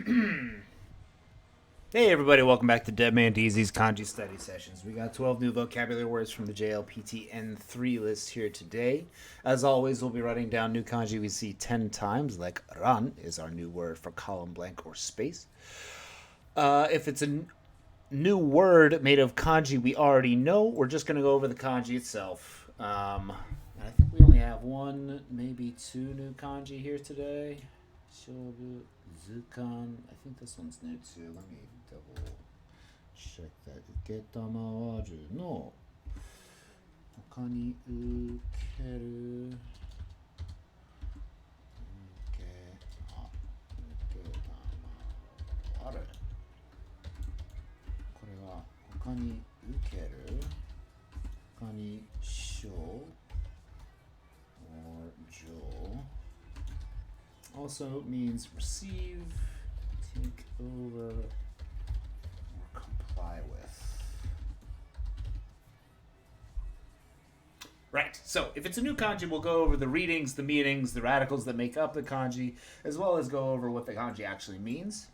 Hey everybody, welcome back to Dead Man DZ's Kanji Study Sessions. We got 12 new vocabulary words from the JLPT N3 list here today. As always, we'll be writing down new kanji we see 10 times, like ran is our new word for column, blank, or space. If it's a new word made of kanji we already know, we're just going to go over the kanji itself. And I think we only have one, maybe two new kanji here today. Shobu, Zukan. I think this one's new too. Let me double check that. Uketamawaru no. Hoka ni ukeru. Uketamawaru. これは他に受ける。他に show or joe. Also means receive, take over, or comply with. Right, so if it's a new kanji, we'll go over the readings, the meanings, the radicals that make up the kanji, as well as go over what the kanji actually means.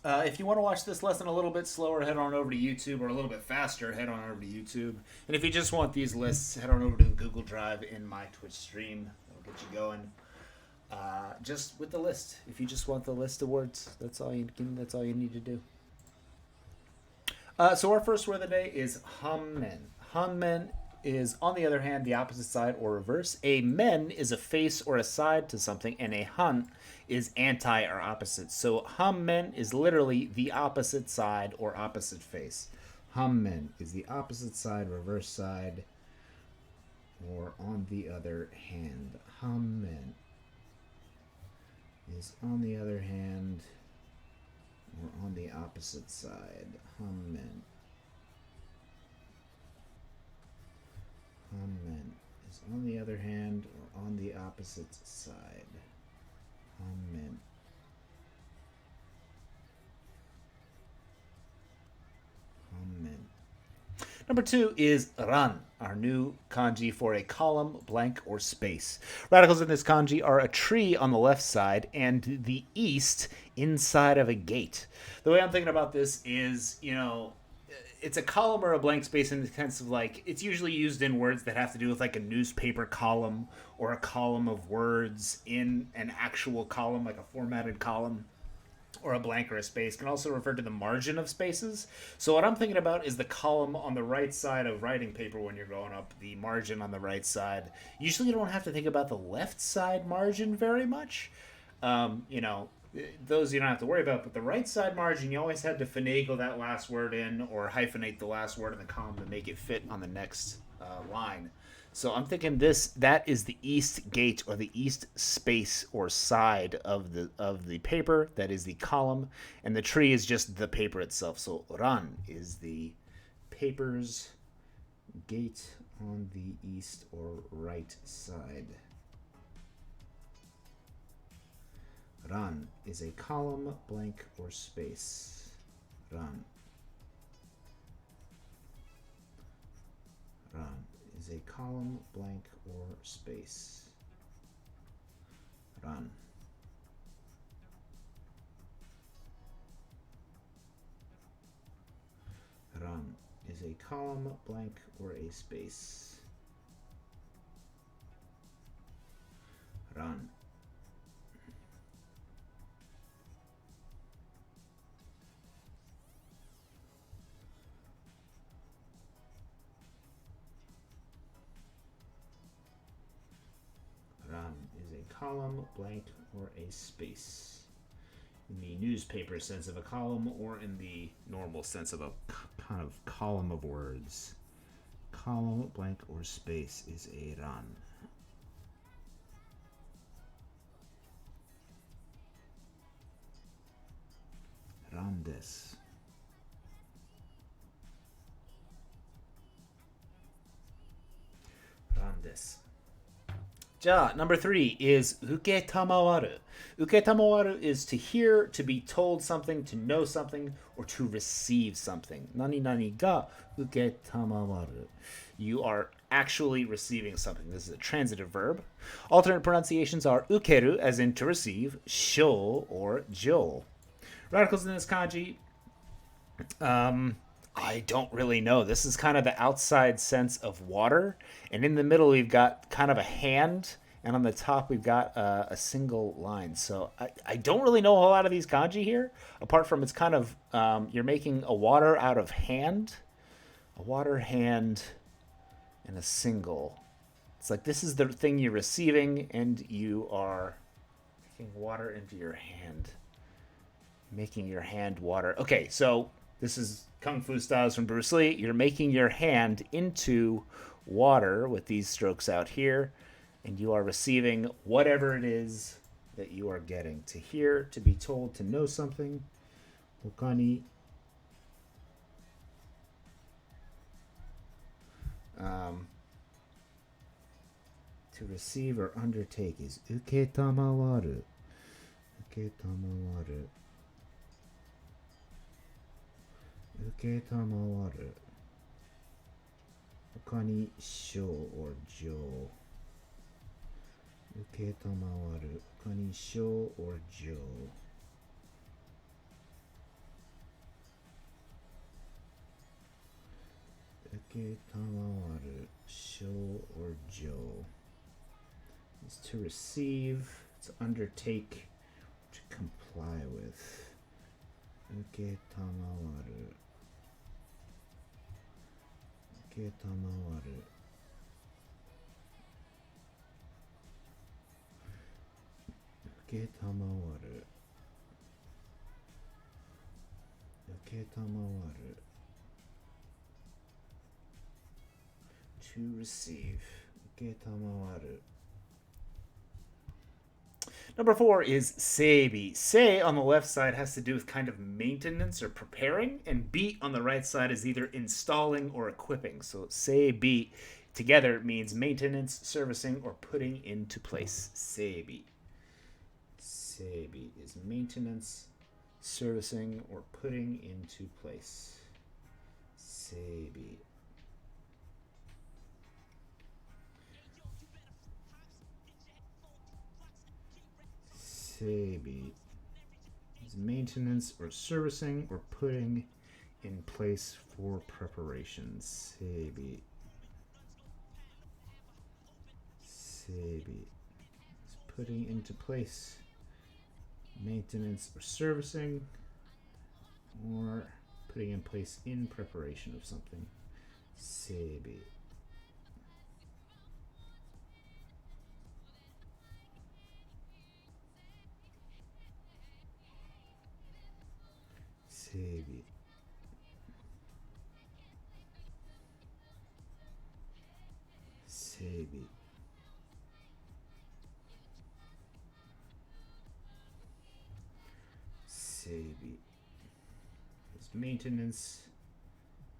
If you want to watch this lesson a little bit slower, head on over to YouTube, or a little bit faster, head on over to YouTube. And if you just want these lists, head on over to the Google Drive in my Twitch stream. That'll get you going. Just with the list. If you just want the list of words, that's all you need to do. So our first word of the day is hanmen. Hanmen is, on the other hand, the opposite side or reverse. A men is a face or a side to something, and a han is anti or opposite. So hanmen is literally the opposite side or opposite face. Hanmen is the opposite side, reverse side, or on the other hand. Hanmen is on the other hand or on the opposite side. Hanmen. Hanmen is on the other hand or on the opposite side. Hanmen. Hanmen. Number 2 is ran, our new kanji for a column, blank, or space. Radicals in this kanji are a tree on the left side and the east inside of a gate. The way I'm thinking about this is, it's a column or a blank space in the sense of like, it's usually used in words that have to do with like a newspaper column or a column of words in an actual column, like a formatted column. Or a blank or a space can also refer to the margin of spaces. So what I'm thinking about is the column on the right side of writing paper when you're going up, the margin on the right side. Usually you don't have to think about the left side margin very much. Those you don't have to worry about, but the right side margin, you always have to finagle that last word in or hyphenate the last word in the column to make it fit on the next line. So I'm thinking that is the east gate or the east space or side of the paper. That is the column, and the tree is just the paper itself. So ran is the paper's gate on the east or right side. Ran is a column, blank, or space. Ran. Ran is a column, blank, or space. Ran. Ran is a column, blank, or a space. Ran. Ran is a column, blank, or a space. In the newspaper sense of a column, or in the normal sense of a kind of column of words. Column, blank, or space is a ran. Ran desu. Ran desu. Number 3 is uketamawaru. Uketamawaru is to hear, to be told something, to know something, or to receive something. Nani nani ga uketamawaru. You are actually receiving something. This is a transitive verb. Alternate pronunciations are ukeru, as in to receive, sho or jo. Radicals in this kanji, I don't really know. This is kind of the outside sense of water, and in the middle we've got kind of a hand, and on the top we've got a single line. So I don't really know a whole lot of these kanji here, apart from it's kind of you're making a water out of hand, a water hand, and a single. It's like this is the thing you're receiving, and you are making water into your hand, making your hand water. Okay, so this is Kung Fu styles from Bruce Lee. You're making your hand into water with these strokes out here, and you are receiving whatever it is that you are getting. To hear, to be told, to know something. Hokani. To receive or undertake is uketamawaru. Uketamawaru. Uketamawaru. 他に賞 or 上 uketamawaru 他に賞 or 上 uketamawaru 賞 or 上 is to receive, to undertake, to comply with. Uketamawaru. Uketamawaru. Uketamawaru. Uketamawaru. To receive. Uketamawaru. Number 4 is seibi. Sei on the left side has to do with kind of maintenance or preparing, and bi on the right side is either installing or equipping. So seibi together means maintenance, servicing, or putting into place. Seibi. Seibi is maintenance, servicing, or putting into place. Seibi. Seibi is maintenance or servicing or putting in place for preparations. Seibi. Seibi is putting into place maintenance or servicing or putting in place in preparation of something. Seibi. Seibi. Seibi. Seibi is maintenance,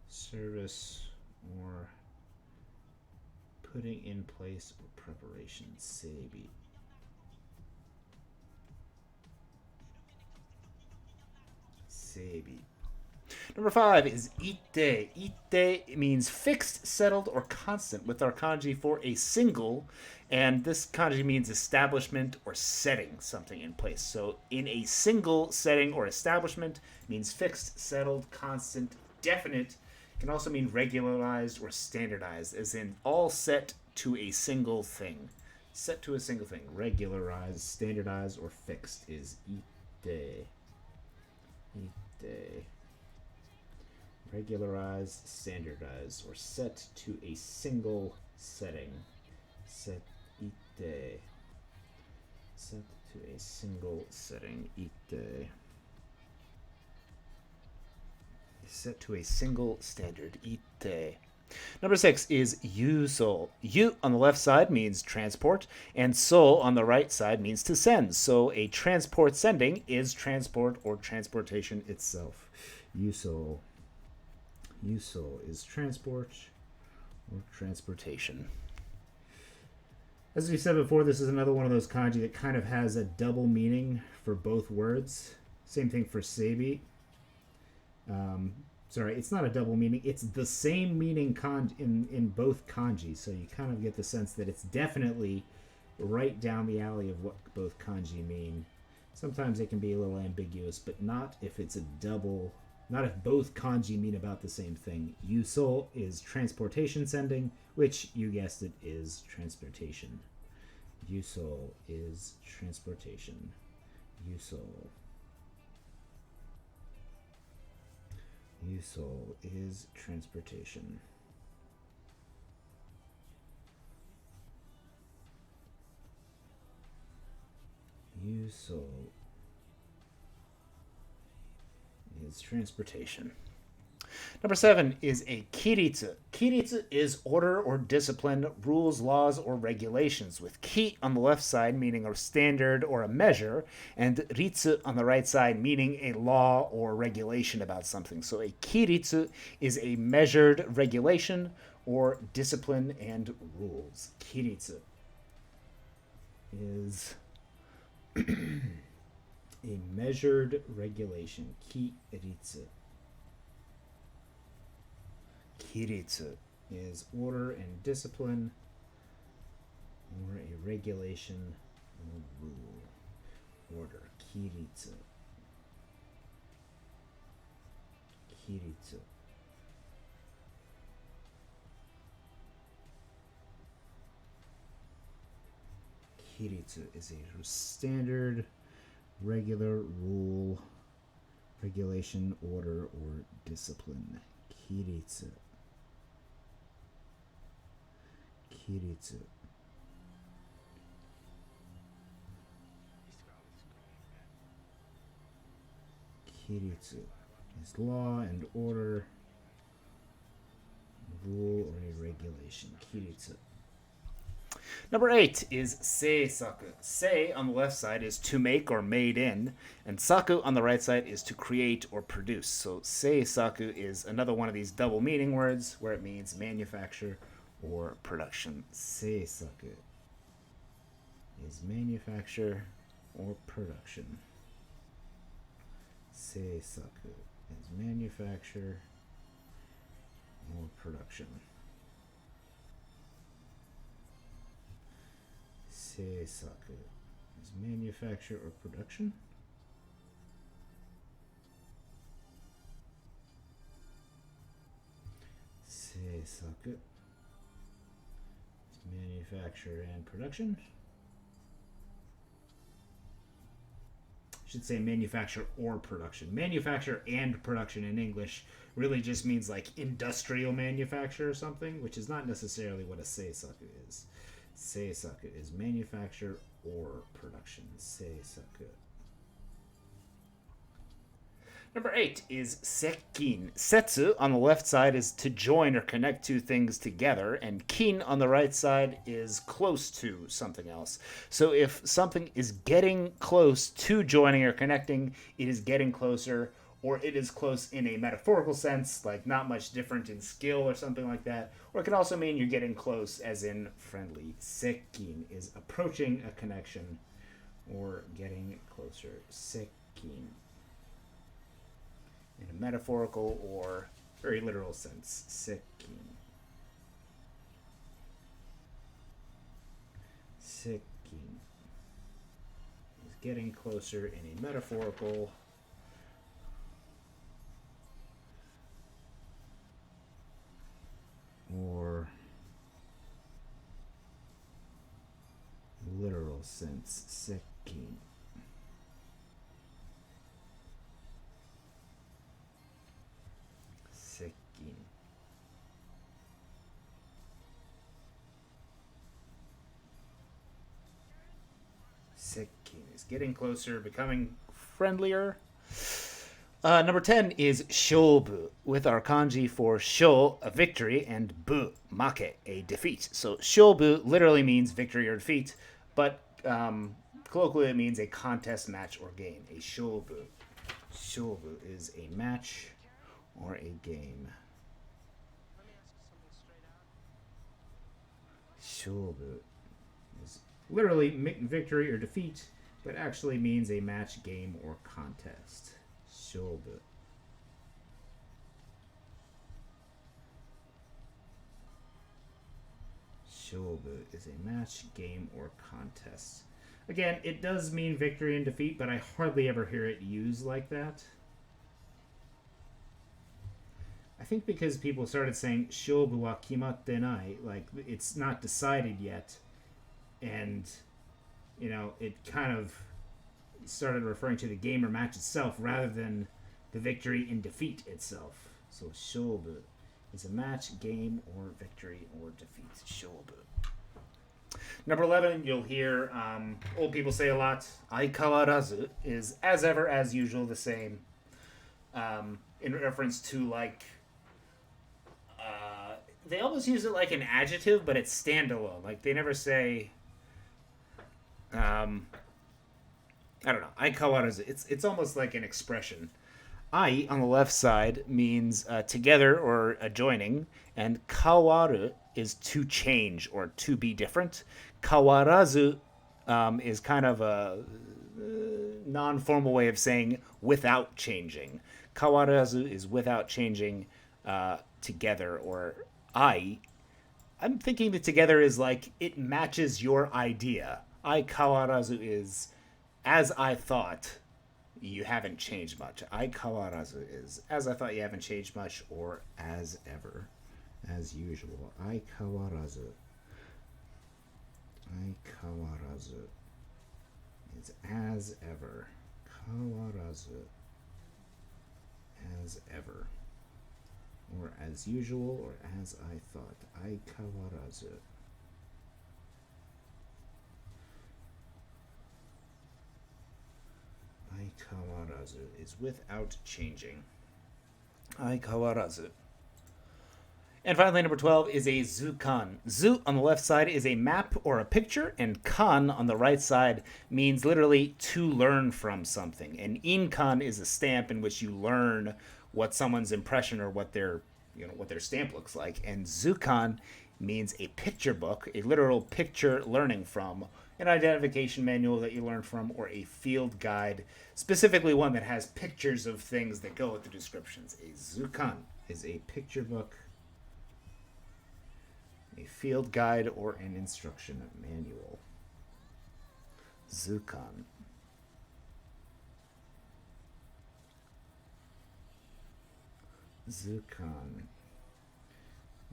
service, or putting in place or preparation. Seibi. Seibi. Number 5 is ite. Ite means fixed, settled, or constant with our kanji for a single, and this kanji means establishment or setting something in place. So in a single setting or establishment means fixed, settled, constant, definite. It can also mean regularized or standardized, as in all set to a single thing. Set to a single thing. Regularized, standardized, or fixed is ite. Ite. Regularized, standardized, or set to a single setting. Set ite. Set to a single setting. Ite. Set to a single standard. Ite. Number 6 is yuso. Yu on the left side means transport, and so on the right side means to send. So a transport sending is transport or transportation itself. Yuso. Yuso is transport or transportation. As we said before, this is another one of those kanji that kind of has a double meaning for both words. Same thing for seibi. Sorry, it's not a double meaning. It's the same meaning in both kanji. So you kind of get the sense that it's definitely right down the alley of what both kanji mean. Sometimes it can be a little ambiguous, but not if it's a double, not if both kanji mean about the same thing. Yuso is transportation sending, which, you guessed it, is transportation. Yuso is transportation. Yuso. Yuso is transportation. Yuso is transportation. Number 7 is a kiritsu. Kiritsu is order or discipline, rules, laws, or regulations, with ki on the left side meaning a standard or a measure, and ritsu on the right side meaning a law or regulation about something. So a kiritsu is a measured regulation or discipline and rules. Kiritsu is a measured regulation. Kiritsu. Kiritsu is order and discipline, or a regulation or rule. Order. Kiritsu. Kiritsu. Kiritsu is a standard, regular rule, regulation, order, or discipline. Kiritsu. Kiritsu. Kiritsu is law and order, rule, or a regulation. Kiritsu. Number 8 is seisaku. Sei on the left side is to make or made in, and saku on the right side is to create or produce. So seisaku is another one of these double meaning words where it means manufacture or production. Seisaku is manufacture or production. Seisaku is manufacture or production. Seisaku is manufacture or production. Seisaku is manufacture and production. I should say manufacture or production. Manufacture and production in English really just means like industrial manufacture or something, which is not necessarily what a seisaku is. Seisaku is manufacture or production. Seisaku. Number 8 is sekkin. Setsu on the left side is to join or connect two things together, and kin on the right side is close to something else. So if something is getting close to joining or connecting, it is getting closer, or it is close in a metaphorical sense, like not much different in skill or something like that. Or it can also mean you're getting close, as in friendly. Sekkin is approaching a connection or getting closer. Sekkin. In a metaphorical or very literal sense. Sekkin. Sekkin is getting closer in a metaphorical or literal sense. Sekkin. Sekkin. Sekkin is getting closer, becoming friendlier. Number 10 is shobu, with our kanji for sho, a victory, and bu, make, a defeat. So shobu literally means victory or defeat, but colloquially it means a contest, match, or game. A shobu. Shobu is a match or a game. Shobu is literally victory or defeat, but actually means a match, game, or contest. Shobu. Shobu is a match, game, or contest. Again, it does mean victory and defeat, but I hardly ever hear it used like that. I think because people started saying shobu wa kimatte nai, like it's not decided yet, and it kind of started referring to the game or match itself rather than the victory and defeat itself. So shobu is a match, game, or victory or defeat. Shobu. Number 11, you'll hear old people say a lot. Aikawarazu is as ever, as usual, the same. In reference to they almost use it like an adjective, but it's standalone. Like they never say. I don't know. Aikawarazu. It's almost like an expression. Ai on the left side means together or adjoining, and kawaru is to change or to be different. Kawarazu is kind of a non-formal way of saying without changing. Kawarazu is without changing together or ai. I'm thinking that together is like it matches your idea. Ai kawarazu is as I thought you haven't changed much. Ai kawarazu is as I thought you haven't changed much or as ever. As usual. Ai kawarazu. Ai kawarazu is as ever. Kawarazu. As ever. Or as usual, or as I thought. Ai kawarazu. Ai kawarazu is without changing. Ai kawarazu. And finally, number 12 is a zukan. Zu on the left side is a map or a picture, and kan on the right side means literally to learn from something. And inkan is a stamp in which you learn what someone's impression or what their stamp looks like. And zukan means a picture book, a literal picture learning from, an identification manual that you learn from, or a field guide, specifically one that has pictures of things that go with the descriptions. A zukan is a picture book, a field guide, or an instruction manual. Zukan. Zukan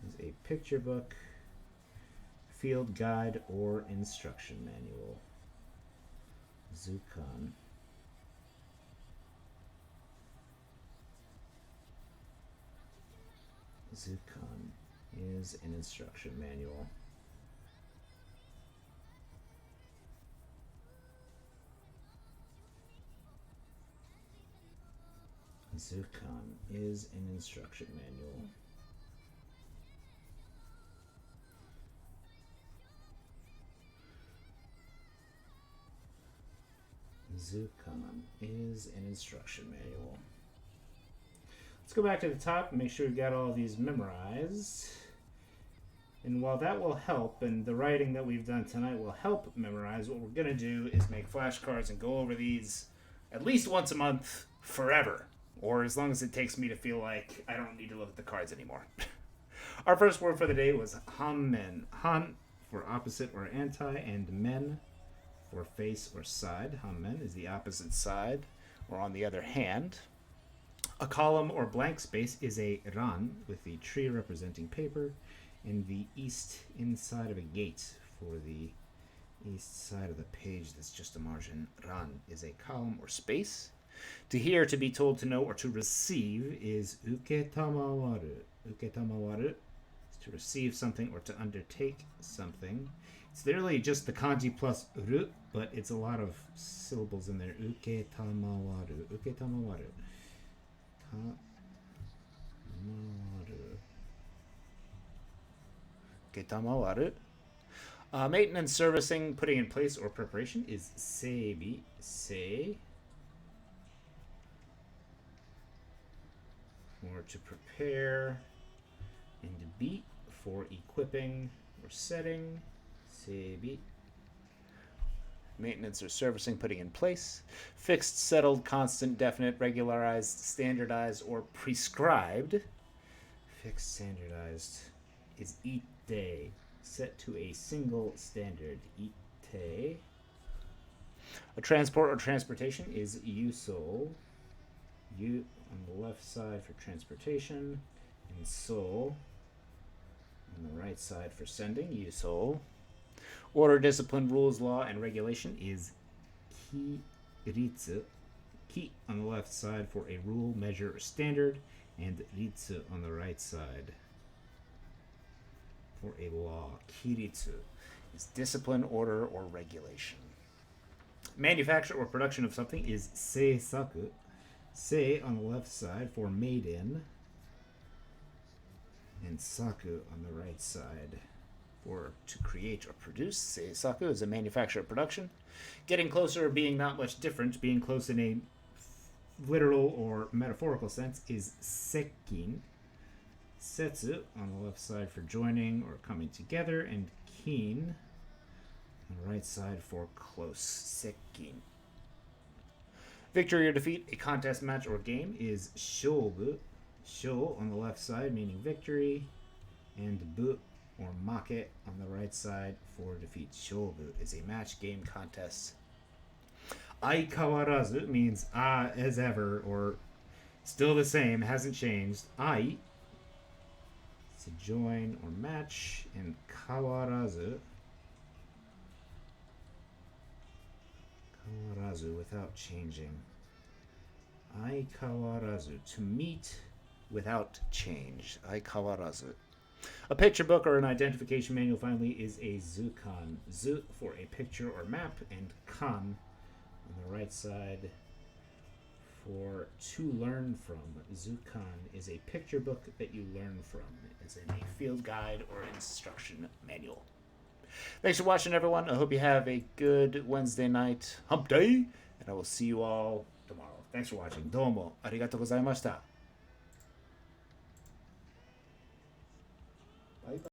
is a picture book, field guide, or instruction manual. Zukan. Zukan is an instruction manual. Zukan is an instruction manual. Zukan is an instruction manual. Let's go back to the top and make sure we've got all of these memorized. And while that will help, and the writing that we've done tonight will help memorize, what we're going to do is make flashcards and go over these at least once a month forever. Or as long as it takes me to feel like I don't need to look at the cards anymore. Our first word for the day was hanmen. Han for opposite or anti, and men for face or side. Hanmen is the opposite side, or on the other hand. A column or blank space is a ran, with the tree representing paper, and the east inside of a gate for the east side of the page that's just a margin. Ran is a column or space. To hear, to be told, to know, or to receive is uketamawaru. Uketamawaru is to receive something or to undertake something. It's literally just the kanji plus ru, but it's a lot of syllables in there. Uketamawaru. Uketamawaru. Uketamawaru. Maintenance, servicing, putting in place, or preparation is seibi. Sei. Or to prepare, and bi for equipping or setting. Seibi. Maintenance or servicing, putting in place. Fixed, settled, constant, definite, regularized, standardized, or prescribed. Fixed, standardized is ite. Set to a single standard. Ite. A transport or transportation is yuso. You on the left side for transportation, and so on the right side for sending, yuso. Order, discipline, rules, law, and regulation is kiritsu. Ki on the left side for a rule, measure, or standard, and ritsu on the right side for a law. Kiritsu is discipline, order, or regulation. Manufacture or production of something is seisaku. Sei on the left side for made in, and saku on the right side for to create or produce. Seisaku is a manufacture or production. Getting closer or being not much different, being close in a literal or metaphorical sense, is sekkin. Setsu on the left side for joining or coming together, and kin on the right side for close. Sekkin. Victory or defeat, a contest, match, or game, is shobu. Sho on the left side meaning victory, and bu or make on the right side for defeat. Shobu is a match, game, contest. Aikawarazu means as ever, or still the same, hasn't changed. Ai to join or match, and kawarazu without changing. Aikawarazu, to meet without change. Aikawarazu. A picture book or an identification manual, finally, is a zukan. Zu for a picture or map, and kan on the right side for to learn from. Zukan is a picture book that you learn from, as in a field guide or instruction manual. Thanks for watching, everyone. I hope you have a good Wednesday night hump day, and I will see you all tomorrow. Thanks for watching. Domo arigatou gozaimashita.